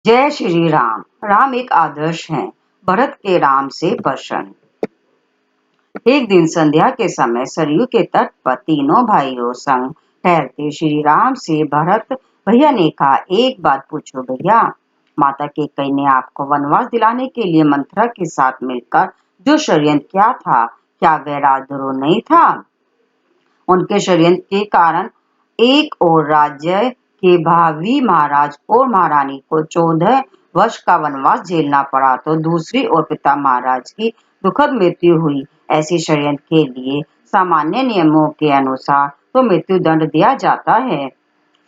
जय श्री राम। राम एक आदर्श हैं, भरत के राम से प्रसन्न। एक दिन संध्या के समय सरयू के तट पर तीनों भाइयों संग ठहरते श्री राम से भरत भैया ने कहा, एक बात पूछो भैया। माता कैकेयी ने आपको वनवास दिलाने के लिए मंथरा के साथ मिलकर जो षड्यंत्र किया था, क्या वह राजद्रोह नहीं था? उनके षड्यंत्र के कारण एक और राज्य के भावी महाराज और महारानी को 14 वर्ष का वनवास झेलना पड़ा, तो दूसरी ओर पिता महाराज की दुखद मृत्यु हुई। ऐसे षड्यंत्र के लिए सामान्य नियमों के अनुसार तो मृत्यु दंड दिया जाता है।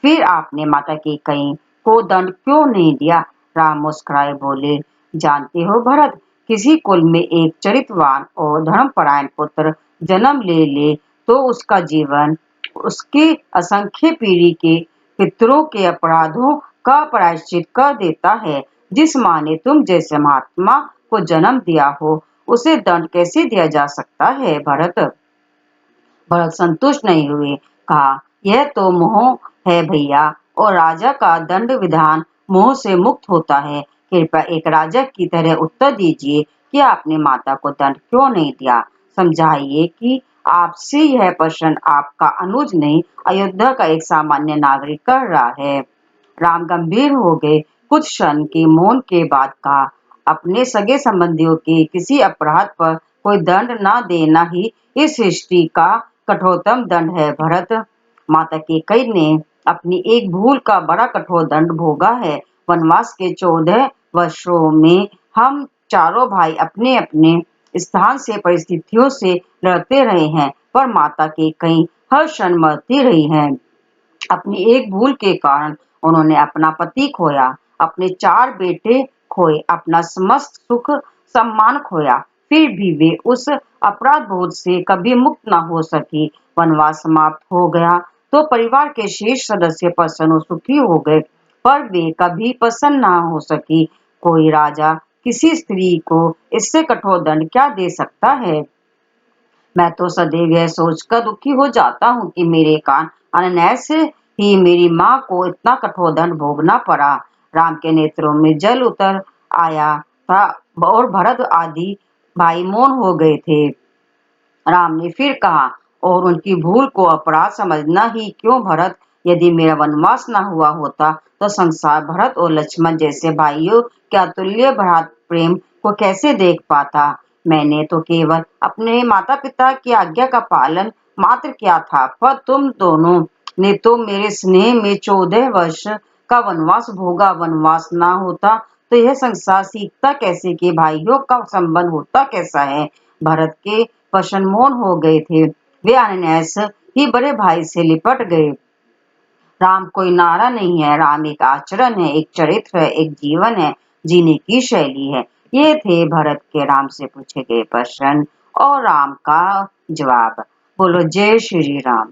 फिर आपने माता कैकेयी को दंड क्यों नहीं दिया? राम मुस्कुराए बोले, जानते हो भरत, किसी कुल में एक चरित्रवान और धर्मपरायण पुत्र जन्म ले तो उसका जीवन उसके असंख्य पीढ़ी के पितरों के अपराधों का प्रायश्चित कर देता है। जिस माँ ने तुम जैसे महात्मा को जन्म दिया हो, उसे दंड कैसे दिया जा सकता है? भरत संतुष्ट नहीं हुए, कहा, यह तो मोह है भैया, और राजा का दंड विधान मोह से मुक्त होता है। कृपया एक राजा की तरह उत्तर दीजिए कि आपने माता को दंड क्यों नहीं दिया। समझाइए कि आपसे यह प्रश्न आपका अनुज नहीं, अयोध्या का एक सामान्य नागरिक कर रहा है। राम गंभीर हो गए। कुछ क्षण के मौन के बाद कहा, अपने सगे संबंधियों के किसी अपराध पर कोई दंड न देना ही इस सृष्टि का कठोरतम दंड है। भरत, माता कैकेयी ने अपनी एक भूल का बड़ा कठोर दंड भोगा है। वनवास के 14 वर्षों में हम चारों भाई अपने अपने स्थान से परिस्थितियों से लड़ते रहे हैं, पर माता कैकेयी हर क्षण मरती रही हैं। अपनी एक भूल के कारण उन्होंने अपना पति खोया, अपने 4 बेटे खोए, अपना समस्त सुख सम्मान खोया। फिर भी वे उस अपराध बोध से कभी मुक्त न हो सकी। वनवास समाप्त हो गया तो परिवार के शेष सदस्य प्रसन्न और सुखी हो गए, पर वे कभी प्रसन्न न हो सकी। कोई राजा किसी स्त्री को इससे कठोर दंड क्या दे सकता है? मैं तो सदैव यह सोचकर दुखी हो जाता हूँ कि मेरे कारण अनायास ही मेरी माँ को इतना कठोर दंड भोगना पड़ा। राम के नेत्रों में जल उतर आया था और भरत आदि भाई मौन हो गए थे। राम ने फिर कहा, और उनकी भूल को अपराध समझना ही क्यों भरत? यदि मेरा वनवास न हुआ होता तो संसार भरत और लक्ष्मण जैसे भाइयों के अतुल्य भ्रात प्रेम को कैसे देख पाता? मैंने तो केवल अपने माता पिता की आज्ञा का पालन मात्र किया था, पर तुम दोनों ने तो मेरे स्नेह में 14 वर्ष का वनवास भोगा। वनवास ना होता तो यह संसार सीखता कैसे कि भाइयों का संबंध होता कैसा है? भरत के वचन मौन हो गए थे। वे अनायास ही बड़े भाई से लिपट गए। राम कोई नारा नहीं है, राम एक आचरण है, एक चरित्र है, एक जीवन है, जीने की शैली है। ये थे भरत के राम से पूछे गए प्रश्न और राम का जवाब। बोलो जय श्री राम।